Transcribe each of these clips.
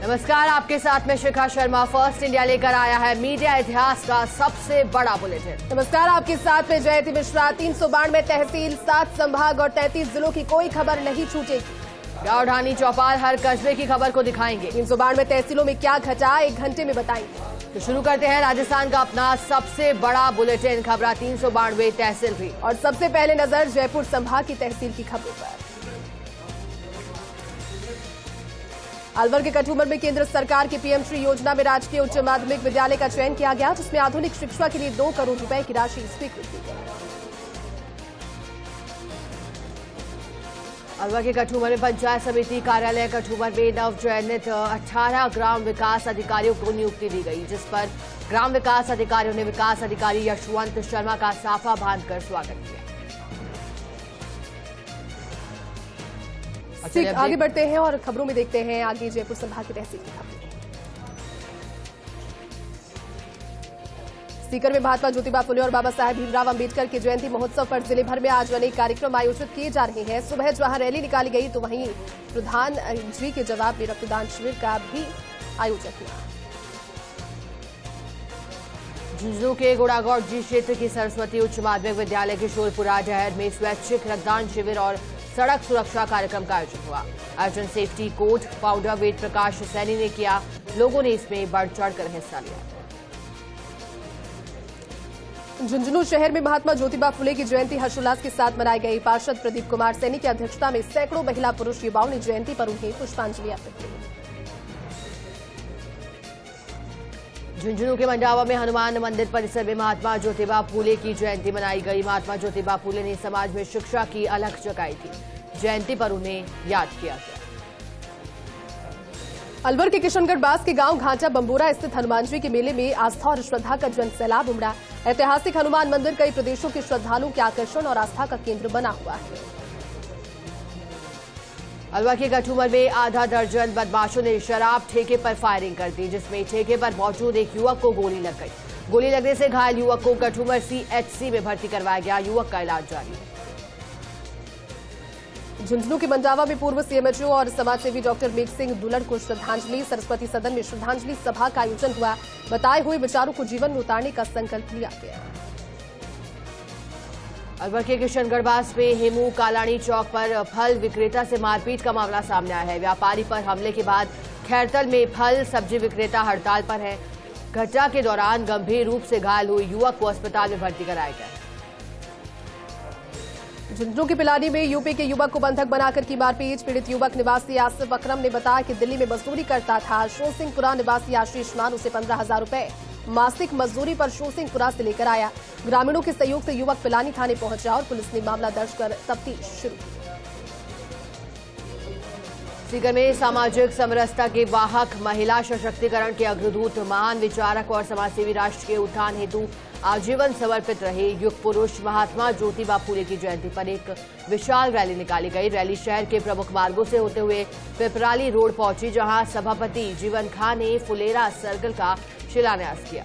नमस्कार, आपके साथ में शिखा शर्मा। फर्स्ट इंडिया लेकर आया है मीडिया इतिहास का सबसे बड़ा बुलेटिन। नमस्कार, आपके साथ में जयती मिश्रा। 392 तहसील, 7 संभाग और 33 जिलों की कोई खबर नहीं छूटेगी। गावढानी चौपाल हर कस्बे की खबर को दिखाएंगे। 392 तहसीलों में क्या घटा 1 घंटे में बताएंगे। तो शुरू करते हैं राजस्थान का अपना सबसे बड़ा बुलेटिन, खबरा 392 तहसील भी। और सबसे पहले नजर जयपुर संभाग की तहसील की खबरों पर। अलवर के कठुमर में केंद्र सरकार की पीएम श्री योजना में राजकीय उच्च माध्यमिक विद्यालय का चयन किया गया, जिसमें आधुनिक शिक्षा के लिए 2 करोड़ रुपए की राशि स्वीकृत की गई। अलवर के कठुमर में पंचायत समिति कार्यालय कठुमर में नवचयनित 18 ग्राम विकास अधिकारियों को नियुक्ति दी गई, जिस पर ग्राम विकास अधिकारियों ने विकास अधिकारी यशवंत शर्मा का साफा बांधकर स्वागत किया। आगे बढ़ते हैं और खबरों में देखते हैं आगे जयपुर संभाग की तहसील की खबर। सीकर में महात्मा ज्योतिबा फुले और बाबा साहेब भीमराव अंबेडकर के जयंती महोत्सव पर जिले भर में आज अनेक कार्यक्रम आयोजित किए जा रहे हैं। सुबह जहां रैली निकाली गई तो वहीं प्रधान जी के जवाब में रक्तदान शिविर का भी आयोजन हुआ। झुंझुनू के गुड़ागौड़ जी क्षेत्र की सरस्वती उच्च माध्यमिक विद्यालय के शोरपुरा डहर में स्वैच्छिक रक्तदान शिविर और सड़क सुरक्षा कार्यक्रम का आयोजन हुआ। आयोजन safety code founder Ved Prakash Saini ने किया। लोगों ने इसमें बढ़ चढ़कर हिस्सा लिया। झुंझुनू शहर में महात्मा ज्योतिबा फुले की जयंती हर्षोल्लास के साथ मनाई गई। पार्षद प्रदीप कुमार सैनी की अध्यक्षता में सैकड़ों महिला पुरुष युवाओं ने जयंती पर उन्हें पुष्पांजलि अर्पित की। झुंझुनू के मंडावा में हनुमान मंदिर परिसर में महात्मा ज्योतिबा फुले की जयंती मनाई गई। महात्मा ज्योतिबा फुले ने समाज में शिक्षा की अलख जगाई थी। जयंती पर उन्हें याद किया गया। अलवर के किशनगढ़ बास के गांव घाटा बंबोरा स्थित हनुमान जी के मेले में आस्था और श्रद्धा का जन सैलाब उमड़ा। ऐतिहासिक हनुमान मंदिर कई प्रदेशों के श्रद्धालुओं के आकर्षण और आस्था का केंद्र बना हुआ है। अलवर के कठुमर में आधा दर्जन बदमाशों ने शराब ठेके पर फायरिंग कर दी, जिसमें ठेके पर मौजूद एक युवक को गोली लग गई। गोली लगने से घायल युवक को कठुमर सीएचसी में भर्ती करवाया गया। युवक का इलाज जारी है। झुंझुनू के मंडावा में पूर्व सीएमएचओ और समाजसेवी डॉक्टर मेघ सिंह दुलड़ को श्रद्धांजलि। सरस्वती सदन में श्रद्धांजलि सभा का आयोजन हुआ। बताए हुए विचारों को जीवन में उतारने का संकल्प लिया गया। अलवर के किशनगढ़ बास में हेमू कालानी चौक पर फल विक्रेता से मारपीट का मामला सामने आया है। व्यापारी पर हमले के बाद खैरतल में फल सब्जी विक्रेता हड़ताल पर है। घटना के दौरान गंभीर रूप से घायल हुए युवक को अस्पताल में भर्ती कराया गया। झुंझुनू की पिलानी में यूपी के युवक को बंधक बनाकर की मारपीट। पीड़ित युवक निवासी आसिफ अकरम ने बताया कि दिल्ली में मजदूरी करता था। शोसिंहपुरा निवासी आशीष मान उसे 15,000 रुपए मासिक मजदूरी पर शोसिंहपुरा से लेकर आया। ग्रामीणों के सहयोग से युवक पिलानी थाने पहुंचा और पुलिस ने मामला दर्ज कर तफ्तीश शुरू की। सीकर में सामाजिक समरसता के वाहक, महिला सशक्तिकरण के अग्रदूत, महान विचारक और समाजसेवी राष्ट्र के उत्थान हेतु आजीवन समर्पित रहे युग पुरुष महात्मा ज्योतिबा फुले की जयंती पर एक विशाल रैली निकाली गई। रैली शहर के प्रमुख मार्गों से होते हुए पिपराली रोड पहुंची, जहां सभापति जीवन खां ने फुलेरा सर्कल का शिलान्यास किया।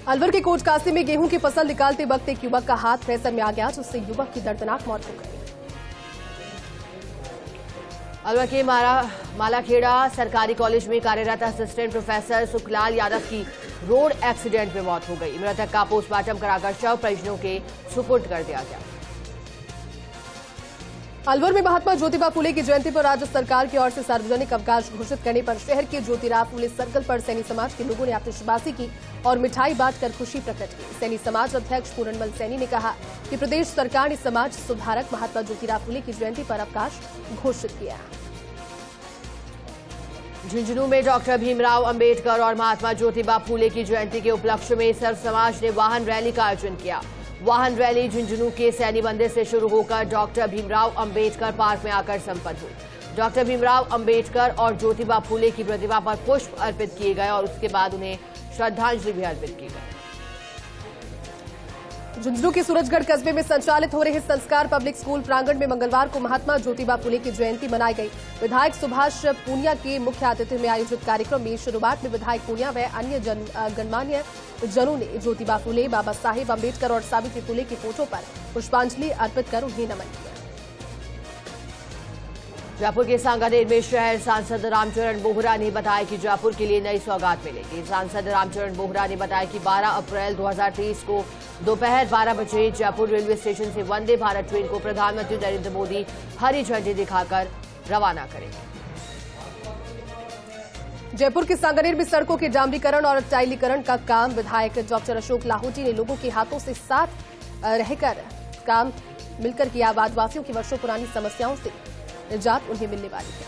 अलवर के कोटकासी में गेहूं की फसल निकालते वक्त एक युवक का हाथ थ्रेसर में आ गया, जिससे युवक की दर्दनाक मौत हो गई। अलवर के मालाखेड़ा सरकारी कॉलेज में कार्यरत असिस्टेंट प्रोफेसर सुखलाल यादव की रोड एक्सीडेंट में मौत हो गई। मृतक का पोस्टमार्टम कराकर शव परिजनों के सुपुर्द कर दिया गया। अलवर में महात्मा ज्योतिबा फुले की जयंती पर राज्य सरकार की ओर से सार्वजनिक अवकाश घोषित करने पर शहर के ज्योतिराव फुले सर्कल पर सैनी समाज के लोगों ने आतिशबाजी की और मिठाई बांटकर खुशी प्रकट की। सैनी समाज अध्यक्ष पूरनमल सैनी ने कहा कि प्रदेश सरकार ने समाज सुधारक महात्मा ज्योतिराव फुले की जयंती पर अवकाश घोषित किया। झुंझुनू में डॉक्टर भीमराव अंबेडकर और महात्मा ज्योतिबा फुले की जयंती के उपलक्ष्य में सर्व समाज ने वाहन रैली का आयोजन किया। वाहन रैली झुंझुनू के सैनी मंदिर से शुरू होकर डॉक्टर भीमराव अंबेडकर पार्क में आकर संपन्न हुई। डॉक्टर भीमराव अंबेडकर और ज्योतिबा फुले की प्रतिमा पर पुष्प अर्पित किए गए और उसके बाद उन्हें श्रद्धांजलि भी अर्पित की गई। झुंझुनू के सूरजगढ़ कस्बे में संचालित हो रहे संस्कार पब्लिक स्कूल प्रांगण में मंगलवार को महात्मा ज्योतिबा फुले की जयंती मनाई गई। विधायक सुभाष पूनिया के मुख्य आतिथ्य में आयोजित कार्यक्रम में शुरुआत में विधायक पूनिया व अन्य गणमान्य जनों ने ज्योतिबा फुले, बाबा साहेब अम्बेडकर और सावित्री फुले की फोटो पर पुष्पांजलि अर्पित कर उन्हें नमन किया। जयपुर के सांगानेर में शहर सांसद रामचरण बोहरा ने बताया कि जयपुर के लिए नई सौगात मिलेगी। सांसद रामचरण बोहरा ने बताया कि 12 अप्रैल 2023 को दोपहर 12 बजे जयपुर रेलवे स्टेशन से वंदे भारत ट्रेन को प्रधानमंत्री नरेंद्र मोदी हरी झंडी दिखाकर रवाना करेंगे। जयपुर के सांगानेर में सड़कों के डामरीकरण और टाइलीकरण का काम विधायक डॉक्टर अशोक लाहौटी ने लोगों के हाथों से साथ रहकर काम मिलकर किया। आबादवासियों की वर्षों पुरानी समस्याओं से निजात उन्हें मिलने वाली है।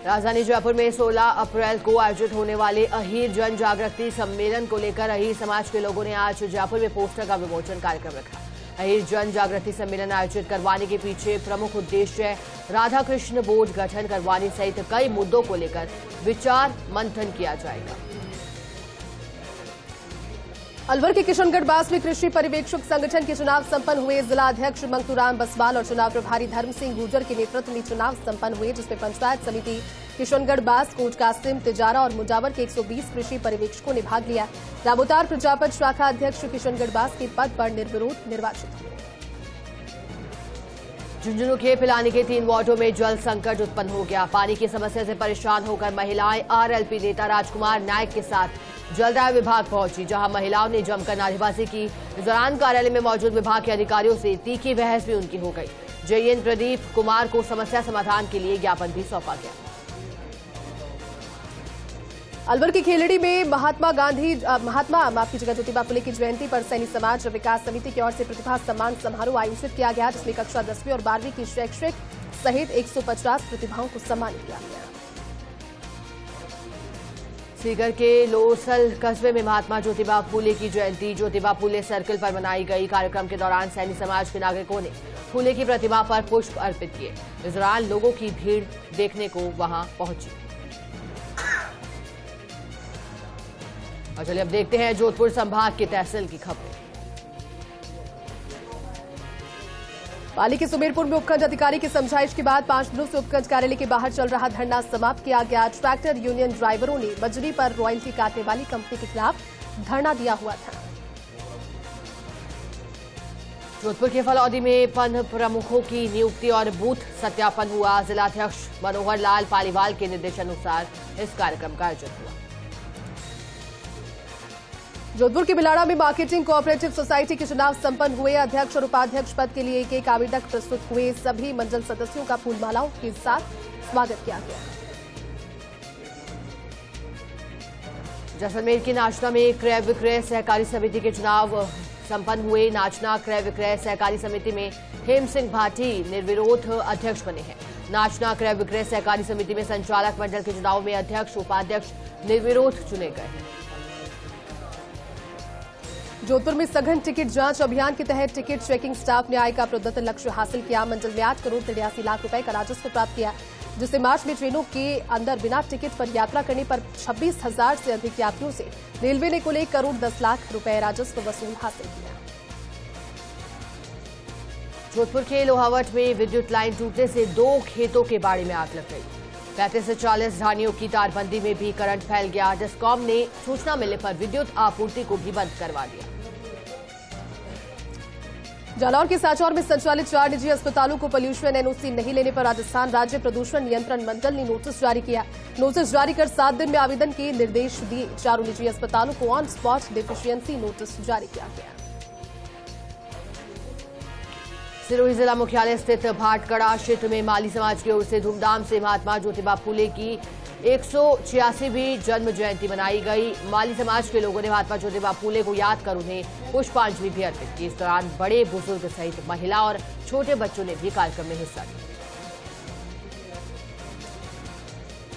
राजधानी जयपुर में 16 अप्रैल को आयोजित होने वाले अहीर जन जागृति सम्मेलन को लेकर अहीर समाज के लोगों ने आज जयपुर में पोस्टर का विमोचन कार्यक्रम रखा। अहीर जन जागृति सम्मेलन आयोजित करवाने के पीछे प्रमुख उद्देश्य राधा कृष्ण बोर्ड गठन करवाने सहित कई मुद्दों को लेकर विचार मंथन किया जाएगा। अलवर के किशनगढ़ बास में कृषि पर्यवेक्षक संगठन के चुनाव संपन्न हुए। जिला अध्यक्ष मंगतूराम बसवाल और चुनाव प्रभारी धर्म सिंह गुर्जर के नेतृत्व में चुनाव संपन्न हुए, जिसमें पंचायत समिति किशनगढ़ बास, कोट कासिम, तिजारा और मुजावर के 120 कृषि पर्यवेक्षकों ने भाग लिया। रामोतार प्रजापत शाखा अध्यक्ष किशनगढ़ बास के पद पर निर्विरोध निर्वाचित हुए। झुंझुनू के पिलानी के 3 वार्डों में जल संकट उत्पन्न हो गया। पानी की समस्या से परेशान होकर महिलाएं आरएलपी नेता राजकुमार नायक के साथ जलदाय विभाग पहुंची, जहां महिलाओं ने जमकर नारेबाजी की। इस दौरान कार्यालय में मौजूद विभाग के अधिकारियों से तीखी बहस भी उनकी हो गई। जेएन प्रदीप कुमार को समस्या समाधान के लिए ज्ञापन भी सौंपा गया। अलवर की खेलड़ी में महात्मा ज्योतिबा फुले की जयंती पर सैनी समाज विकास समिति की ओर से प्रतिभा सम्मान समारोह आयोजित किया गया, जिसमें कक्षा 10वीं और 12वीं की शैक्षिक सहित 150 प्रतिभाओं को सम्मानित किया गया। सीकर के लोसल कस्बे में महात्मा ज्योतिबा फुले की जयंती ज्योतिबा फुले सर्कल पर मनाई गई। कार्यक्रम के दौरान सैनी समाज के नागरिकों ने फुले की प्रतिमा पर पुष्प अर्पित किए। इस दौरान लोगों की भीड़ देखने को वहां पहुंची। और चलिए अब देखते हैं जोधपुर संभाग के तहसील की खबर। पाली के सुमेरपुर में उपखंड अधिकारी की समझाइश के बाद 5 दिनों से उपखंड कार्यालय के बाहर चल रहा धरना समाप्त किया गया। ट्रैक्टर यूनियन ड्राइवरों ने बजरी पर रॉयल्टी काटने वाली कंपनी के खिलाफ धरना दिया हुआ था। जोधपुर के फलौदी में पंथ प्रमुखों की नियुक्ति और बूथ सत्यापन हुआ। जिलाध्यक्ष मनोहर लाल पालीवाल के निर्देशानुसार इस कार्यक्रम का आयोजन हुआ। जोधपुर के बिलाड़ा में मार्केटिंग कोऑपरेटिव सोसाइटी के चुनाव संपन्न हुए। अध्यक्ष और उपाध्यक्ष पद के लिए एक आवेदक प्रस्तुत हुए। सभी मंडल सदस्यों का फूलमालाओं के साथ स्वागत किया गया। जैसलमेर की नाचना में क्रय विक्रय सहकारी समिति के चुनाव संपन्न हुए। नाचना क्रय विक्रय सहकारी समिति में हेम सिंह भाटी निर्विरोध अध्यक्ष बने हैं। नाचना क्रय विक्रय सहकारी समिति में संचालक मंडल के चुनाव में अध्यक्ष उपाध्यक्ष निर्विरोध चुने गए। जोधपुर में सघन टिकट जांच अभियान के तहत टिकट चेकिंग स्टाफ ने आय का प्रदत्त लक्ष्य हासिल किया। मंडल में 8 करोड़ 83 लाख रुपए का राजस्व प्राप्त किया, जिससे मार्च में ट्रेनों के अंदर बिना टिकट पर यात्रा करने पर 26,000 से अधिक यात्रियों से रेलवे ने कुल 1 करोड़ 10 लाख रुपए राजस्व वसूल हासिल किया। जोधपुर के लोहावट में विद्युत लाइन टूटने से 2 खेतों के बाड़े में आग लग गई। 35 से 40 ढानियों की तारबंदी में भी करंट फैल गया। डिस्कॉम ने सूचना मिलने पर विद्युत आपूर्ति को भी बंद करवा दिया। जालौर के सांचौर में संचालित 4 निजी अस्पतालों को पोल्यूशन एनओसी नहीं लेने पर राजस्थान राज्य प्रदूषण नियंत्रण मंडल ने नोटिस जारी किया। नोटिस जारी कर 7 दिन में आवेदन के निर्देश दिए। 4 निजी अस्पतालों को ऑन स्पॉट डिफिशियंसी नोटिस जारी किया गया। सिरोही जिला मुख्यालय स्थित भाटकड़ा क्षेत्र में माली समाज की ओर से धूमधाम से महात्मा ज्योतिबा फुले की 186वीं जन्म जयंती मनाई गई। माली समाज के लोगों ने महात्मा ज्योतिबा फुले को याद कर उन्हें पुष्पांजलि भी अर्पित की। इस दौरान बड़े बुजुर्ग सहित महिला और छोटे बच्चों ने भी कार्यक्रम में हिस्सा लिया।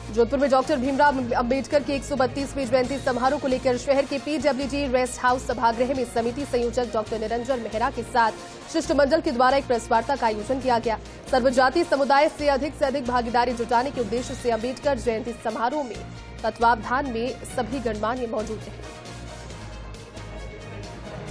जोधपुर में डॉक्टर भीमराव अंबेडकर की 132वीं जयंती समारोह को लेकर शहर के पीडब्ल्यूडी रेस्ट हाउस सभागृह में समिति संयोजक डॉक्टर निरंजन मेहरा के साथ शिष्टमंडल के द्वारा एक प्रेस वार्ता का आयोजन किया गया। सर्वजातीय समुदाय से अधिक भागीदारी जुटाने के उद्देश्य से अंबेडकर जयंती समारोह में तत्वावधान में सभी गणमान्य मौजूद रहे।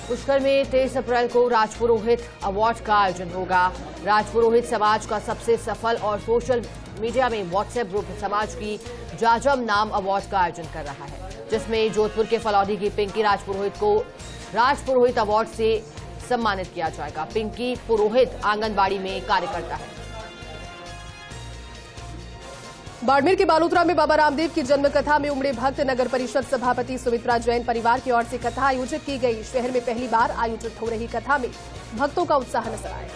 पुष्कर में 23 अप्रैल को राजपुरोहित अवार्ड का आयोजन होगा। राजपुरोहित समाज का सबसे सफल और सोशल मीडिया में व्हाट्सएप ग्रुप समाज की जाजम नाम अवार्ड का आयोजन कर रहा है, जिसमें जोधपुर के फलौदी की पिंकी राजपुरोहित को राजपुरोहित अवार्ड से सम्मानित किया जाएगा। पिंकी पुरोहित आंगनबाड़ी में कार्य करता है। बाड़मेर के बालोतरा में बाबा रामदेव की जन्म कथा में उमड़े भक्त। नगर परिषद सभापति सुमित्रा जैन परिवार की ओर से कथा आयोजित की गई। शहर में पहली बार आयोजित हो रही कथा में भक्तों का उत्साह नजर आया।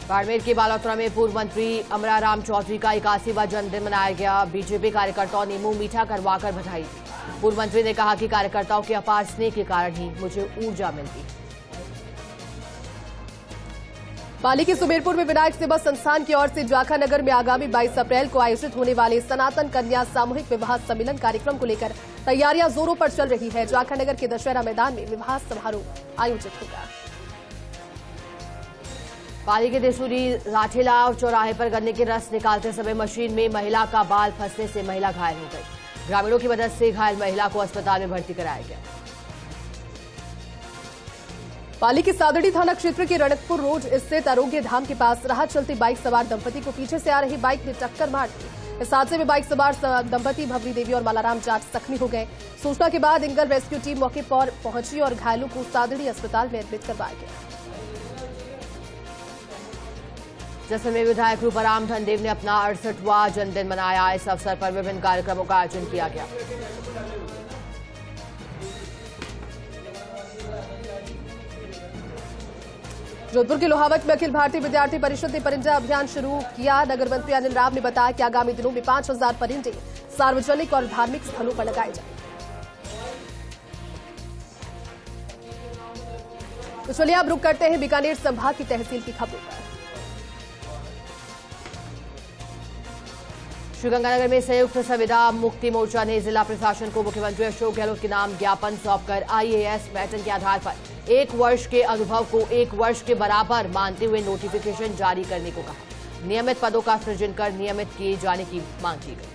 बाड़मेर के बालोतरा में पूर्व मंत्री अमराराम चौधरी का 81वां जन्मदिन मनाया गया। बीजेपी कार्यकर्ताओं ने मुंह मीठा करवाकर बधाई दी। पूर्व मंत्री ने कहा कि कार्यकर्ताओं के अपार स्नेह के कारण ही मुझे ऊर्जा मिलती। पाली के सुमेरपुर में विनायक सेवा संस्थान की ओर से जाखा नगर में आगामी 22 अप्रैल को आयोजित होने वाले सनातन कन्या सामूहिक विवाह सम्मेलन कार्यक्रम को लेकर तैयारियां जोरों पर चल रही है। जाखा नगर के दशहरा मैदान में विवाह समारोह आयोजित होगा। पाली के देसूरी राठेला चौराहे पर गन्ने के रस निकालते समय मशीन में महिला का बाल फंसने से महिला घायल हो गई। ग्रामीणों की मदद से घायल महिला को अस्पताल में भर्ती कराया गया। पाली के सादड़ी थाना क्षेत्र के रणकपुर रोड स्थित आरोग्य धाम के पास राह चलते बाइक सवार दंपति को पीछे से आ रही बाइक ने टक्कर मार दी। इस हादसे में बाइक सवार दंपति भवरी देवी और मालाराम जाट जख्मी हो गए। सूचना के बाद इंगल रेस्क्यू टीम मौके पर पहुंची और घायलों को सादड़ी अस्पताल में एडमिट करवाया गया। जैसलमेर विधायक रूपाराम धनदेव ने अपना 68वां जन्मदिन मनाया। इस अवसर पर विभिन्न कार्यक्रमों का आयोजन किया गया। जोधपुर के लोहावत में अखिल भारतीय विद्यार्थी परिषद ने परिंदा अभियान शुरू किया। नगर मंत्री अनिल राव ने बताया कि आगामी दिनों में 5000 परिंदे सार्वजनिक और धार्मिक स्थलों पर लगाए जाएंगे। तो चलिए अब रुक करते हैं बीकानेर संभाग की तहसील की खबरों पर। श्रीगंगानगर में संयुक्त संविदा मुक्ति मोर्चा ने जिला प्रशासन को मुख्यमंत्री अशोक गहलोत के नाम ज्ञापन सौंपकर आईएएस पैटर्न के आधार पर 1 वर्ष के अनुभव को 1 वर्ष के बराबर मानते हुए नोटिफिकेशन जारी करने को कहा। नियमित पदों का सृजन कर नियमित किए जाने की मांग की गई।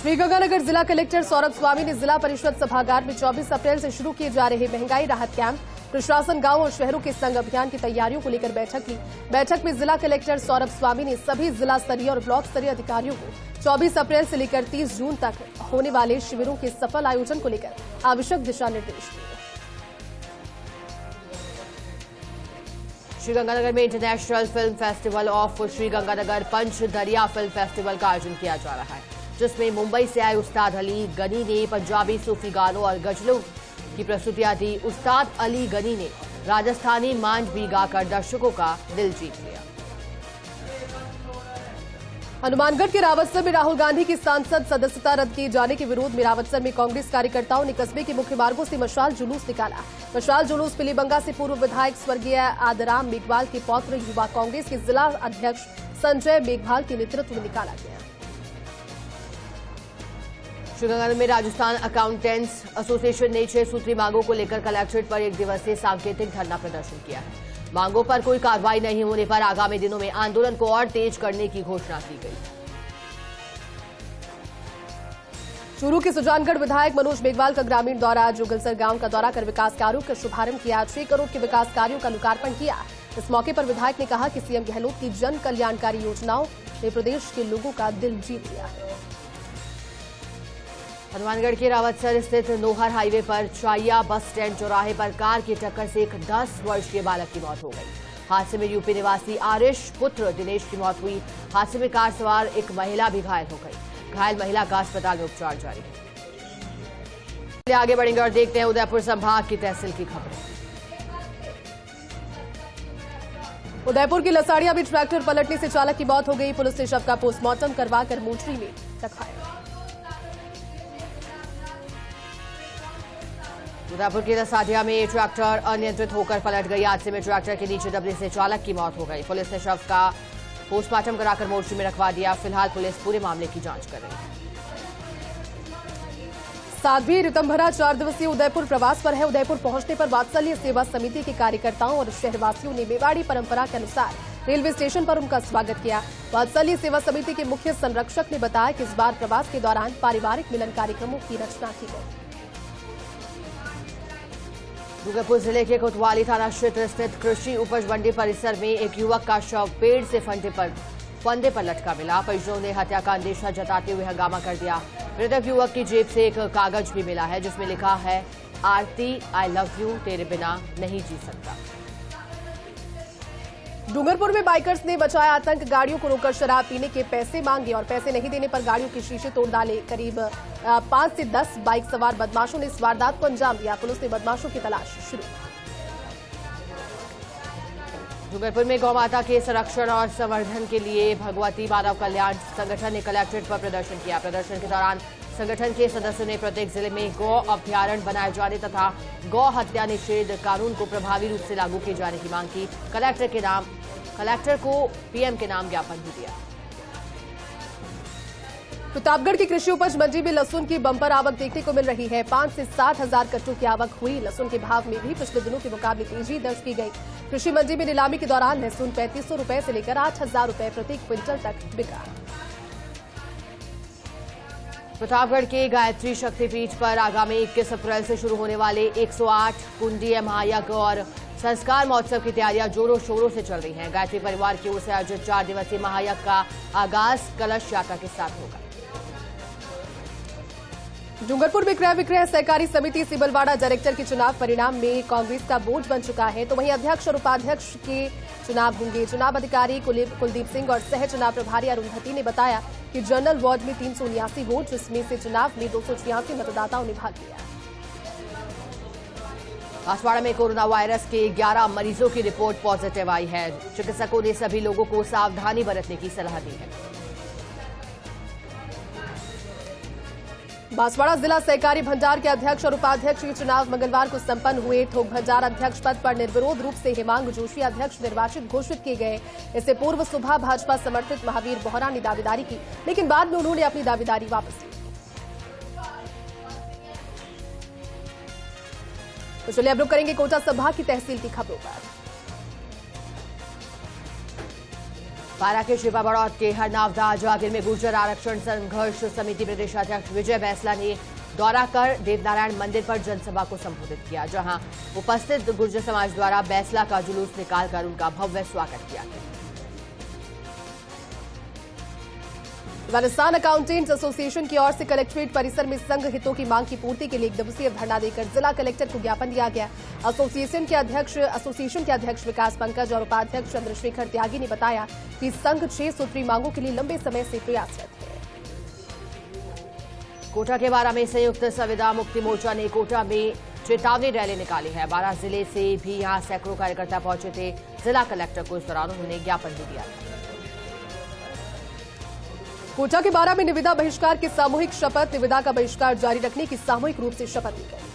श्रीगंगानगर जिला कलेक्टर सौरभ स्वामी ने जिला परिषद सभागार में 24 अप्रैल से शुरू किए जा रहे महंगाई राहत कैंप, प्रशासन, गांव और शहरों के संग अभियान की तैयारियों को लेकर बैठक की। बैठक में जिला कलेक्टर सौरभ स्वामी ने सभी जिला स्तरीय और ब्लॉक स्तरीय अधिकारियों को 24 अप्रैल से लेकर 30 जून तक होने वाले शिविरों के सफल आयोजन को लेकर आवश्यक दिशा निर्देश दिए। श्रीगंगानगर में international film festival of Sri Ganganagar Panchdariya film festival का आयोजन किया जा रहा है, जिसमें मुंबई से आए उस्ताद अली गनी ने पंजाबी सूफी गानों और गजलों की प्रस्तुतियां दी। उस्ताद अली गनी ने राजस्थानी मांझ भी गाकर दर्शकों का दिल जीत लिया। हनुमानगढ़ के रावतसर में राहुल गांधी की सांसद सदस्यता रद्द किए जाने के विरोध में रावतसर में कांग्रेस कार्यकर्ताओं ने कस्बे के मुख्य मार्गों से मशाल जुलूस निकाला। मशाल जुलूस पीलीबंगा से पूर्व विधायक स्वर्गीय आदराम मेघवाल के पौत्र युवा कांग्रेस के जिला अध्यक्ष संजय मेघवाल के नेतृत्व में निकाला गया। श्रीगंगानगर में राजस्थान अकाउंटेंट्स एसोसिएशन ने 6 सूत्री मांगों को लेकर कलेक्ट्रेट पर 1 दिवसीय सांकेतिक धरना प्रदर्शन किया है। मांगों पर कोई कार्रवाई नहीं होने पर आगामी दिनों में आंदोलन को और तेज करने की घोषणा की गई। चूरू के सुजानगढ़ विधायक मनोज मेघवाल का ग्रामीण दौरा, जुगलसर गांव का दौरा कर विकास कार्यों का शुभारंभ किया। 6 करोड़ के विकास कार्यों का लोकार्पण किया। इस मौके पर विधायक ने कहा कि सीएम गहलोत की जन कल्याणकारी योजनाओं ने प्रदेश के लोगों का दिल जीत लिया है। हनुमानगढ़ के रावतसर स्थित नोहर हाईवे पर चाइया बस स्टैंड चौराहे पर कार की टक्कर से एक 10 वर्षीय बालक की मौत हो गई। हादसे में यूपी निवासी आरिश पुत्र दिनेश की मौत हुई। हादसे में कार सवार एक महिला भी घायल हो गई। घायल महिला का अस्पताल में उपचार जारी है। आगे बढ़ेंगे और देखते हैं उदयपुर संभाग की तहसील की खबरें। उदयपुर के लसाड़िया में ट्रैक्टर पलटने से चालक की मौत हो गई। पुलिस ने शव का पोस्टमार्टम करवाकर मोर्चरी में रखवाया। उदयपुर के लसाड़िया में ट्रैक्टर अनियंत्रित होकर पलट गई। हादसे में ट्रैक्टर के नीचे दबने से चालक की मौत हो गई। पुलिस ने शव का पोस्टमार्टम कराकर मोर्चरी में रखवा दिया। फिलहाल पुलिस पूरे मामले की जांच कर रही है। साध्वी ऋतंभरा 4 दिवसीय उदयपुर प्रवास पर है। उदयपुर पहुंचने पर वात्सल्य सेवा समिति के कार्यकर्ताओं और शहरवासियों ने मेवाड़ी परंपरा के अनुसार रेलवे स्टेशन पर उनका स्वागत किया। वात्सल्य सेवा समिति के मुख्य संरक्षक ने बताया कि इस बार प्रवास के दौरान पारिवारिक मिलन कार्यक्रमों की रचना की गई। डूंगरपुर जिले के कोतवाली थाना क्षेत्र स्थित कृषि उपज मंडी परिसर में एक युवक का शव पेड़ से फंदे पर लटका मिला। परिजनों ने हत्या का अंदेशा जताते हुए हंगामा कर दिया। मृतक युवक की जेब से एक कागज भी मिला है, जिसमें लिखा है, आरती आई लव यू, तेरे बिना नहीं जी सकता। डूंगरपुर में बाइकर्स ने मचाया आतंक। गाड़ियों को रोककर शराब पीने के पैसे मांगे और पैसे नहीं देने पर गाड़ियों के शीशे तोड़ डाले। करीब 5 से 10 बाइक सवार बदमाशों ने इस वारदात को अंजाम दिया। पुलिस ने बदमाशों की तलाश शुरू। डूंगरपुर में गौ माता के संरक्षण और संवर्धन के लिए भगवती मानव कल्याण संगठन ने कलेक्ट्रेट पर प्रदर्शन किया। प्रदर्शन के दौरान संगठन के सदस्यों ने प्रत्येक जिले में गौ अभ्यारण्य बनाए जाने तथा गौ हत्या निषेध कानून को प्रभावी रूप से लागू किए जाने की मांग की। कलेक्टर को पीएम के नाम ज्ञापन भी दिया। प्रतापगढ़ की कृषि उपज मंडी में लहसुन की बंपर आवक देखने को मिल रही है। 5 से 7 हजार कट्टों की आवक हुई। लहसुन के भाव में भी पिछले दिनों के मुकाबले तेजी दर्ज की गई। कृषि मंडी में नीलामी के दौरान लहसुन 3500 रुपए से लेकर 8000 रुपए प्रति क्विंटल तक बिका। प्रतापगढ़ के गायत्री शक्तिपीठ पर आगामी 21 अप्रैल से शुरू होने वाले 108 कुंडीय महायज्ञ और संस्कार महोत्सव की तैयारियां जोरों शोरों से चल रही हैं। गायत्री परिवार की ओर से आयोजित 4 दिवसीय महायज्ञ का आगाज कलश यात्रा के साथ होगा। डूंगरपुर में क्रय विक्रय सहकारी समिति सिबलवाड़ा डायरेक्टर के चुनाव परिणाम में कांग्रेस का बोझ बन चुका है, तो वहीं अध्यक्ष और उपाध्यक्ष के चुनाव होंगे। चुनाव अधिकारी कुलदीप सिंह और सह चुनाव प्रभारी अरुंधति ने बताया कि जनरल वार्ड में 379 वोट, जिसमें से चुनाव में 286 मतदाताओं ने भाग लिया। बांसवाड़ा में कोरोना वायरस के 11 मरीजों की रिपोर्ट पॉजिटिव आई है। चिकित्सकों ने सभी लोगों को सावधानी बरतने की सलाह दी है। बांसवाड़ा जिला सहकारी भंडार के अध्यक्ष और उपाध्यक्ष के चुनाव मंगलवार को संपन्न हुए। थोक भंडार अध्यक्ष पद पर निर्विरोध रूप से हेमांग जोशी अध्यक्ष निर्वाचित घोषित किए गए। इससे पूर्व सुबह भाजपा समर्थित महावीर बोहरा ने दावेदारी की, लेकिन बाद में उन्होंने अपनी दावेदारी वापस ली। तो चलिए अब रुक करेंगे कोटा संभाग की तहसील की खबरों पर। पारा के शिवा बड़ौत के हरनावदा जागीर में गुर्जर आरक्षण संघर्ष समिति प्रदेशाध्यक्ष विजय बैसला ने दौरा कर देवनारायण मंदिर पर जनसभा को संबोधित किया, जहां उपस्थित गुर्जर समाज द्वारा बैसला का जुलूस निकालकर उनका भव्य स्वागत किया गया। राजस्थान अकाउंटेंट्स एसोसिएशन की ओर से कलेक्ट्रेट परिसर में संघ हितों की मांग की पूर्ति के लिए 1 दिवसीय धरना देकर जिला कलेक्टर को ज्ञापन दिया गया। एसोसिएशन के अध्यक्ष विकास पंकज और उपाध्यक्ष चंद्रशेखर त्यागी ने बताया कि संघ 6 सूत्री मांगों के लिए लंबे समय से प्रयासरत है। कोटा के बारा में संयुक्त संविदा मुक्ति मोर्चा ने कोटा में चेतावनी रैली निकाली है। बारा जिले से भी यहां सैकड़ों कार्यकर्ता पहुंचे थे। जिला कलेक्टर को इस दौरान उन्होंने ज्ञापन भी दिया। कोटा के बारा में निविदा बहिष्कार की सामूहिक शपथ। निविदा का बहिष्कार जारी रखने की सामूहिक रूप से शपथ ली गई।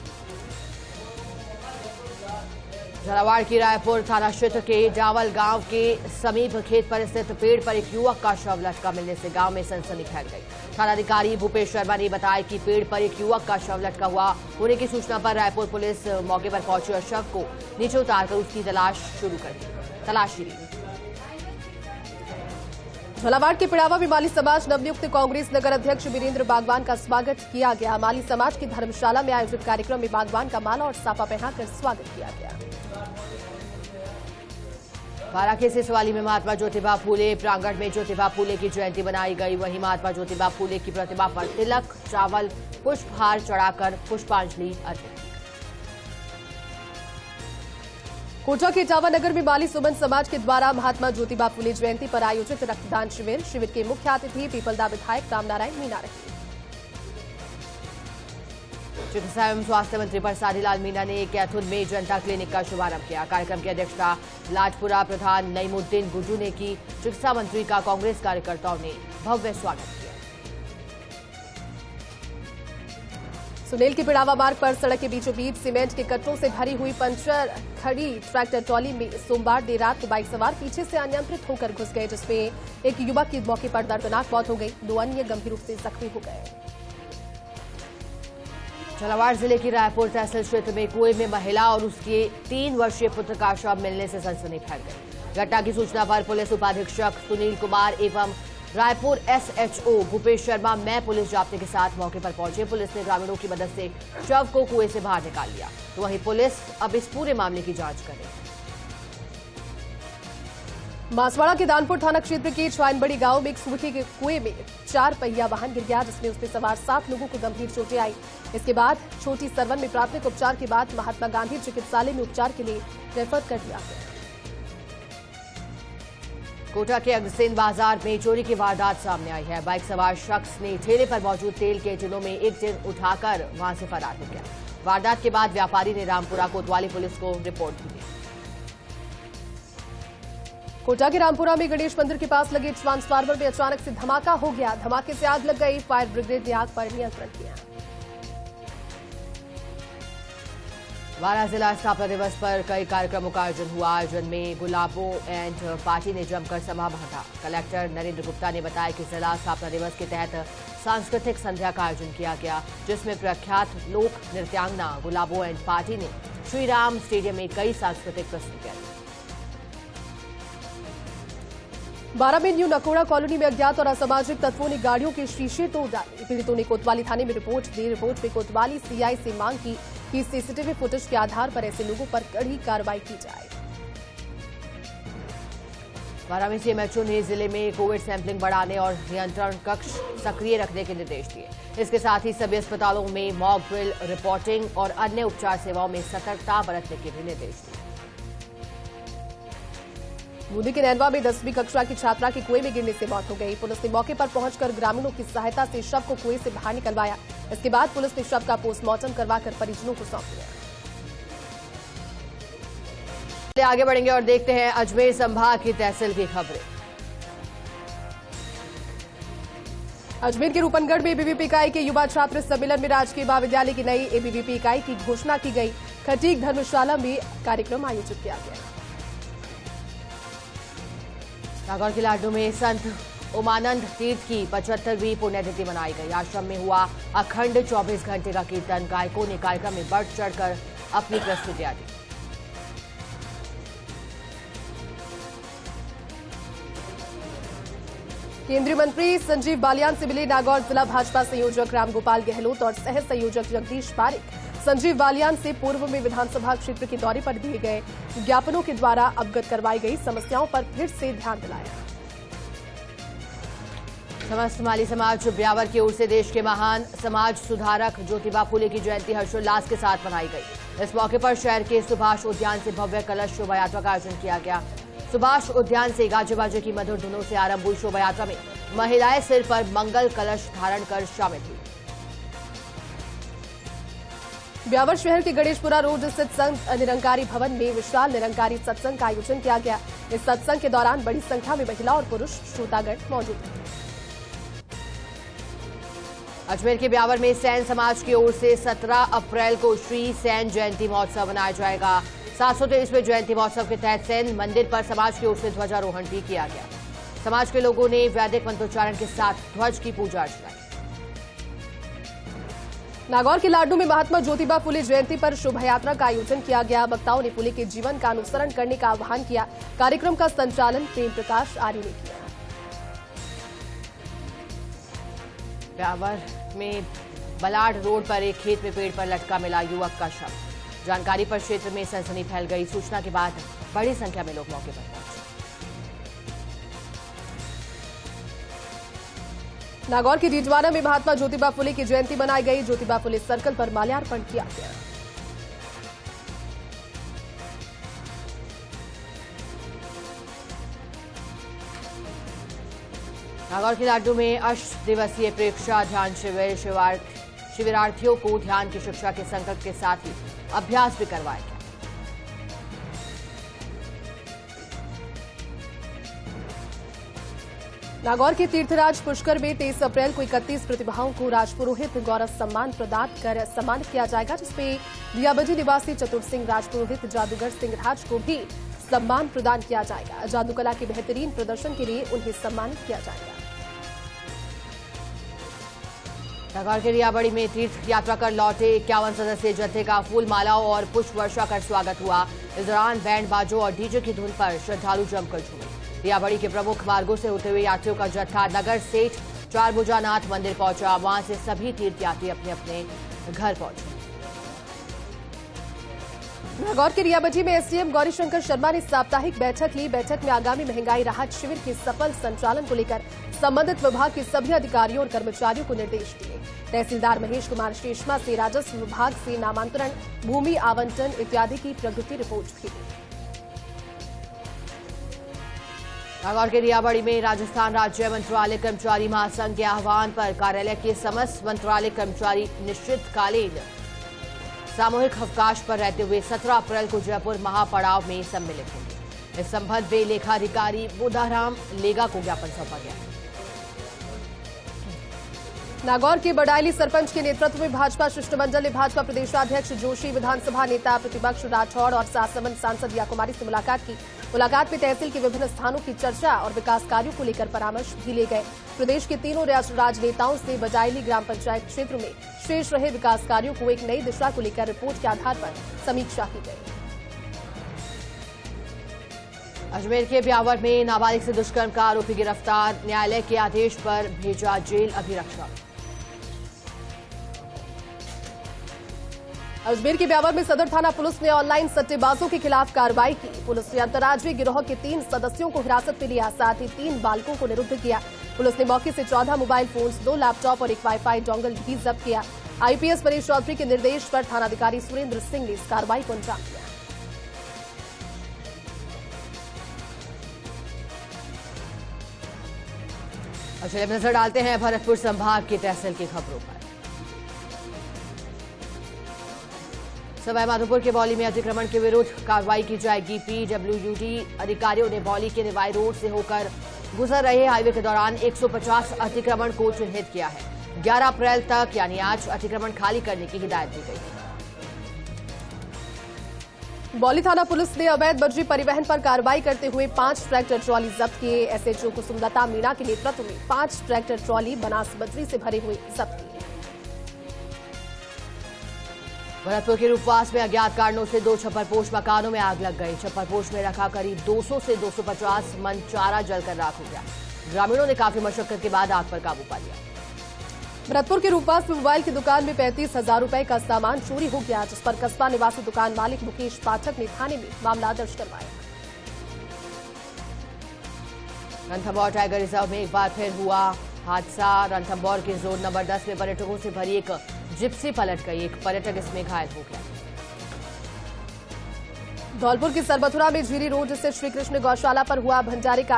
झालावाड़ की रायपुर थाना क्षेत्र के डावल गांव के समीप खेत पर स्थित पेड़ पर एक युवक का शव लटका मिलने से गांव में सनसनी फैल गई। थानाधिकारी भूपेश शर्मा ने बताया कि पेड़ पर एक युवक का शव लटका हुआ होने की सूचना पर रायपुर पुलिस मौके पर पहुंची और शव को नीचे उतारकर उसकी तलाशी ली। झालावाड़ के पिड़ावा में माली समाज नवनियुक्त कांग्रेस नगर अध्यक्ष वीरेंद्र बागवान का स्वागत किया गया। माली समाज की धर्मशाला में आयोजित कार्यक्रम में बागवान का माला और साफा पहनाकर स्वागत किया गया। बारा के सिसवाली में महात्मा ज्योतिबा फूले प्रांगण में ज्योतिबा फूले की जयंती मनाई गई। वहीं महात्मा ज्योतिबा फूले की प्रतिमा पर तिलक, चावल, पुष्पहार चढ़ाकर पुष्पांजलि अर्पित की। कोटा के इटावा नगर में माली सुमन समाज के द्वारा महात्मा ज्योतिबा फूले जयंती पर आयोजित रक्तदान शिविर। शिविर के मुख्य अतिथि पीपलदा विधायक रामनारायण मीणा रहे। चिकित्सा एवं स्वास्थ्य मंत्री परसादी लाल मीणा ने कैथुन में जनता क्लिनिक का शुभारंभ किया। कार्यक्रम की अध्यक्षता लाजपुरा प्रधान नईमुद्दीन गुड्डू ने की। चिकित्सा मंत्री का कांग्रेस कार्यकर्ताओं ने भव्य स्वागत किया। सुनेल के पिड़ावा मार्ग पर सड़क के बीचों बीच सीमेंट के कट्टों से भरी हुई पंचर खड़ी ट्रैक्टर ट्रॉली में सोमवार देर रात को बाइक सवार पीछे से अनियंत्रित होकर घुस गए, जिसमें एक युवक की मौके पर दर्दनाक मौत हो गई। 2 अन्य गंभीर रूप से जख्मी हो गए। झालावाड़ जिले की रायपुर तहसील क्षेत्र में कुएं में महिला और उसके 3 वर्षीय पुत्र का शव मिलने से सनसनी फैल गई। घटना की सूचना पर पुलिस उपाधीक्षक सुनील कुमार एवं रायपुर एसएचओ भूपेश शर्मा मैं पुलिस जाब्ते के साथ मौके पर पहुंचे। पुलिस ने ग्रामीणों की मदद से शव को कुएं से बाहर निकाल लिया। तो वहीं पुलिस अब इस पूरे मामले की जांच कर रही है। बांसवाड़ा के दानपुर थाना क्षेत्र के छानबड़ी गांव में एक सूखे के कुएं में 4 पहिया वाहन गिर गया, जिसमें उसमें सवार 7 लोगों को गंभीर चोटें आई। इसके बाद छोटी सरवन में प्राथमिक उपचार के बाद महात्मा गांधी चिकित्सालय में उपचार के लिए रेफर कर दिया गया। कोटा के अग्रसेन बाजार में चोरी की वारदात सामने आई है। बाइक सवार शख्स ने ठेले पर मौजूद तेल के टिनों में एक टिन उठाकर वहां से फरार हो गया। वारदात के बाद व्यापारी ने रामपुरा कोतवाली पुलिस को रिपोर्ट की। कोटा के रामपुरा में गणेश मंदिर के पास लगे ट्रांसफार्मर में अचानक से धमाका हो गया। धमाके से आग लग गई। फायर ब्रिगेड ने आग पर नियंत्रण किया। वारा जिला स्थापना दिवस पर कई कार्यक्रमों का आयोजन हुआ। आयोजन में गुलाबो एंड पार्टी ने जमकर सभा बांधा। कलेक्टर नरेंद्र गुप्ता ने बताया कि जिला स्थापना दिवस के तहत सांस्कृतिक संध्या का आयोजन किया गया, जिसमें प्रख्यात लोक नृत्यांगना गुलाबो एंड पार्टी ने श्रीराम स्टेडियम में कई सांस्कृतिक प्रस्तुतियां दी। 12 में न्यू नकोड़ा कॉलोनी में अज्ञात और असामाजिक तत्वों ने गाड़ियों के शीशे तोड़ डाले। पीड़ितों ने कोतवाली थाने में रिपोर्ट दी। रिपोर्ट में कोतवाली सीआई से मांग की कि सीसीटीवी फुटेज के आधार पर ऐसे लोगों पर कड़ी कार्रवाई की जाए। वाराणसी मेट्रो ने जिले में कोविड सैंपलिंग बढ़ाने और नियंत्रण कक्ष सक्रिय रखने के निर्देश दिए। इसके साथ ही सभी अस्पतालों में मॉक ड्रिल, रिपोर्टिंग और अन्य उपचार सेवाओं में सतर्कता बरतने के भी निर्देश दिए। बूंदी के नैनवा में 10वीं कक्षा की छात्रा की कुएं में गिरने से मौत हो गई। पुलिस ने मौके पर पहुंचकर ग्रामीणों की सहायता से शव को कुएं से बाहर निकलवाया। इसके बाद पुलिस ने शव का पोस्टमार्टम करवाकर परिजनों को सौंप दिया। आगे बढ़ेंगे और देखते हैं अजमेर संभाग की तहसील की खबरें। अजमेर के रूपनगढ़ में एबीवीपी इकाई के युवा छात्र सम्मेलन में राजकीय महाविद्यालय की नई एबीवीपी इकाई की घोषणा की गई। खटीक धर्मशाला में कार्यक्रम आयोजित किया गया। नागौर के लाडू में संत उमानंद तीर्थ की 75वीं पुण्यतिथि मनाई गई। आश्रम में हुआ अखंड 24 घंटे का कीर्तन। गायकों ने कार्यक्रम में बढ़ चढ़कर अपनी प्रस्तुतियां दी। केंद्रीय मंत्री संजीव बालियान से मिले नागौर जिला भाजपा संयोजक रामगोपाल गहलोत और सह संयोजक जगदीश पारिक। संजीव बालियान से पूर्व में विधानसभा क्षेत्र के दौरे पर दिए गए ज्ञापनों के द्वारा अवगत करवाई गई समस्याओं पर फिर से ध्यान दिलाया। समस्त माली समाज ब्यावर की ओर से देश के महान समाज सुधारक ज्योतिबा फुले की जयंती हर्षोल्लास के साथ मनाई गई। इस मौके पर शहर के सुभाष उद्यान से भव्य कलश शोभा यात्रा का आयोजन किया गया। सुभाष उद्यान से गाजे बाजे की मधुर धुनों से आरंभ हुई शोभा यात्रा में महिलाएं सिर पर मंगल कलश धारण कर शामिल हुई। ब्यावर शहर के गणेशपुरा रोड स्थित संत निरंकारी भवन में विशाल निरंकारी सत्संग का आयोजन किया गया। इस सत्संग के दौरान बड़ी संख्या में महिला और पुरुष श्रोतागण मौजूद थे। अजमेर के ब्यावर में सैन समाज की ओर से 17 अप्रैल को श्री सैन जयंती महोत्सव मनाया जाएगा। 723वें जयंती महोत्सव के तहत सैन मंदिर पर समाज की ओर से ध्वजारोहण भी किया गया। समाज के लोगों ने वैदिक मंत्रोच्चारण के साथ ध्वज की पूजा अर्चना की। नागौर के लाडू में महात्मा ज्योतिबा फुले जयंती पर शोभा यात्रा का आयोजन किया गया। वक्ताओं ने फुले के जीवन का अनुसरण करने का आह्वान किया। कार्यक्रम का संचालन प्रेम प्रकाश आर्य ने किया। ब्यावर में बलाड रोड पर एक खेत में पेड़ पर लटका मिला युवक का शव। जानकारी पर क्षेत्र में सनसनी फैल गई। सूचना के बाद बड़ी संख्या में लोग मौके पर पहुंचे। नागौर की रीजवाना में महात्मा ज्योतिबा फुले की जयंती मनाई गई। ज्योतिबा फुले सर्कल पर माल्यार्पण किया गया। नागौर के लाडू में 8 दिवसीय प्रेक्षा ध्यान शिविर शिविरार्थियों को ध्यान की शिक्षा के संकल्प के साथ ही अभ्यास भी करवाया गया। नागौर के तीर्थराज पुष्कर में 23 अप्रैल को 31 प्रतिभाओं को राजपुरोहित गौरव सम्मान प्रदान कर सम्मानित किया जाएगा, जिसमें दियाबजी निवासी चतुर सिंह राजपुरोहित जादूगर सिंह राज को भी सम्मान प्रदान किया जाएगा। जादूकला के बेहतरीन प्रदर्शन के लिए उन्हें सम्मानित किया जाएगा। नागौर के रियाबड़ी में तीर्थ यात्रा कर लौटे 51 सदस्यीय जत्थे का फूल मालाओं और पुष्प वर्षा कर स्वागत हुआ। इस दौरान बैंड बाजों और डीजे की धुन पर श्रद्धालु जमकर झूमे। रियाबड़ी के प्रमुख मार्गों से होते हुए यात्रियों का जत्था नगर सेठ चारभुजानाथ मंदिर पहुंचा। वहां से सभी तीर्थयात्री अपने अपने घर पहुंचे। नागौर के रियाबजी में एसडीएम गौरीशंकर शर्मा ने साप्ताहिक बैठक ली। बैठक में आगामी महंगाई राहत शिविर के सफल संचालन को लेकर संबंधित विभाग के सभी अधिकारियों और कर्मचारियों को निर्देश दिए। तहसीलदार महेश कुमार शेषमा से राजस्व विभाग से नामांतरण, भूमि आवंटन इत्यादि की प्रगति रिपोर्ट भी दी। नागौर के रियाबड़ी में राजस्थान राज्य मंत्रालय कर्मचारी महासंघ के आह्वान पर कार्यालय के समस्त मंत्रालय कर्मचारी निश्चितकालीन सामूहिक अवकाश पर रहते हुए 17 अप्रैल को जयपुर महापड़ाव में सम्मिलित होंगे। इस संबंध में लेखाधिकारी बुधाराम लेगा को ज्ञापन सौंपा गया। नागौर के बडायली सरपंच के नेतृत्व में भाजपा शिष्टमंडल ने भाजपा प्रदेशाध्यक्ष जोशी, विधानसभा नेता प्रतिपक्ष राठौड़ और सासमंद सांसद या कुमारी से मुलाकात की। मुलाकात में तहसील के विभिन्न स्थानों की चर्चा और विकास कार्यों को लेकर परामर्श भी ले गए। प्रदेश के तीनों राजनेताओं से बडायली ग्राम पंचायत क्षेत्र में शेष रहे विकास कार्यों को एक नई दिशा को लेकर रिपोर्ट के आधार पर समीक्षा की गई। अजमेर के ब्यावर में नाबालिग से दुष्कर्म का आरोपी गिरफ्तार, न्यायालय के आदेश पर भेजा जेल अभिरक्षा। अजमेर के ब्यावर में सदर थाना पुलिस ने ऑनलाइन सट्टेबाजों के खिलाफ कार्रवाई की। पुलिस ने अंतर्राज्यीय गिरोह के 3 सदस्यों को हिरासत में लिया, साथ ही 3 बालकों को निरुद्ध किया। पुलिस ने मौके से 14 मोबाइल फोन्स, 2 लैपटॉप और एक वाईफाई डोंगल भी जब्त किया। आईपीएस परेश चौधरी के निर्देश पर थानाधिकारी सुरेंद्र सिंह ने इस कार्रवाई को अंजाम दिया। चलिए नजर डालते हैं भरतपुर संभाग की तहसील की खबरों पर। सवाईमाधोपुर के बौली में अतिक्रमण के विरुद्ध कार्रवाई की जाएगी। पीडब्ल्यूडी अधिकारियों ने बौली के निवाई रोड से होकर गुजर रहे हाईवे के दौरान 150 अतिक्रमण को चिन्हित किया है। 11 अप्रैल तक यानी आज अतिक्रमण खाली करने की हिदायत दी गई है। बौली थाना पुलिस ने अवैध बजरी परिवहन पर कार्रवाई करते हुए 5 ट्रैक्टर ट्रॉली जब्त किए। एसएचओ कुसुमलता मीणा के नेतृत्व में 5 ट्रैक्टर ट्रॉली बनास बजरी से भरे हुए जब्त किए। भरतपुर के रूपवास में अज्ञात कारणों से 2 छप्परपोश मकानों में आग लग गई। छप्परपोश में रखा करीब 200 से 250 मन चारा जलकर राख हो गया। ग्रामीणों ने काफी मशक्कत के बाद आग पर काबू पा लिया। भरतपुर के रूपवास में मोबाइल की दुकान में 35,000 रुपए का सामान चोरी हो गया, जिस पर कस्बा निवासी दुकान मालिक मुकेश पाठक ने थाने में मामला दर्ज करवाया। रणथंभौर टाइगर रिजर्व में एक बार फिर हुआ हादसा। रणथंभौर के जोन नंबर 10 में पर्यटकों से भरी एक जिप्सी पलट गई। एक पर्यटक इसमें घायल हो गया। धौलपुर की सरबथुरा में जीरी रोड स्थित श्रीकृष्ण गौशाला पर हुआ भंडारे का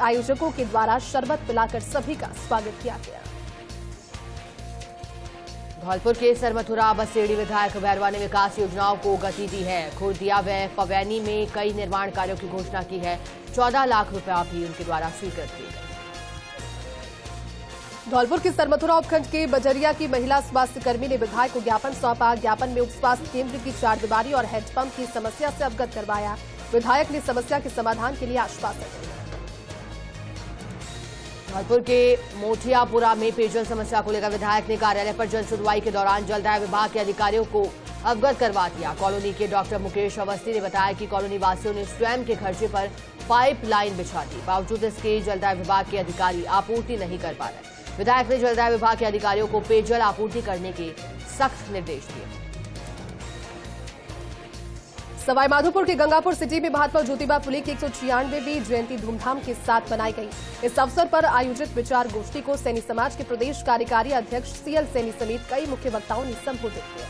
आयोजकों के द्वारा शरबत पिलाकर सभी का स्वागत किया गया। धौलपुर के सरमथुरा बसेड़ी विधायक भैरवा ने विकास योजनाओं को गति दी है। खुर्दिया व फवैनी में कई निर्माण कार्यों की घोषणा की है। 14 लाख रुपया भी उनके द्वारा स्वीकृत किए गए। धौलपुर के सरमथुरा उपखंड के बजरिया की महिला स्वास्थ्य कर्मी ने विधायक को ज्ञापन सौंपा। ज्ञापन में उप स्वास्थ्य केंद्र की 4 दीवारी और हैंडपंप की समस्या से अवगत करवाया। विधायक ने समस्या के समाधान के लिए आश्वासन दिया। धौलपुर के मोठियापुरा में पेयजल समस्या को लेकर विधायक ने कार्यालय पर जन सुनवाई के दौरान जलदाय विभाग के अधिकारियों को अवगत करवा दिया। कॉलोनी के डॉक्टर मुकेश अवस्थी ने बताया कि कॉलोनी वासियों ने स्वयं के खर्चे पर पाइप लाइन बिछा दी। बावजूद इसके जलदाय विभाग के अधिकारी आपूर्ति नहीं कर पा रहे। विधायक ने जलदाय विभाग के अधिकारियों को पेयजल आपूर्ति करने के सख्त निर्देश दिए। सवाईमाधोपुर के गंगापुर सिटी में महात्मा ज्योतिबा फुले की 196वीं जयंती धूमधाम के साथ मनाई गई। इस अवसर पर आयोजित विचार गोष्ठी को सैनी समाज के प्रदेश कार्यकारी अध्यक्ष सीएल सैनी समेत कई मुख्य वक्ताओं ने संबोधित किया।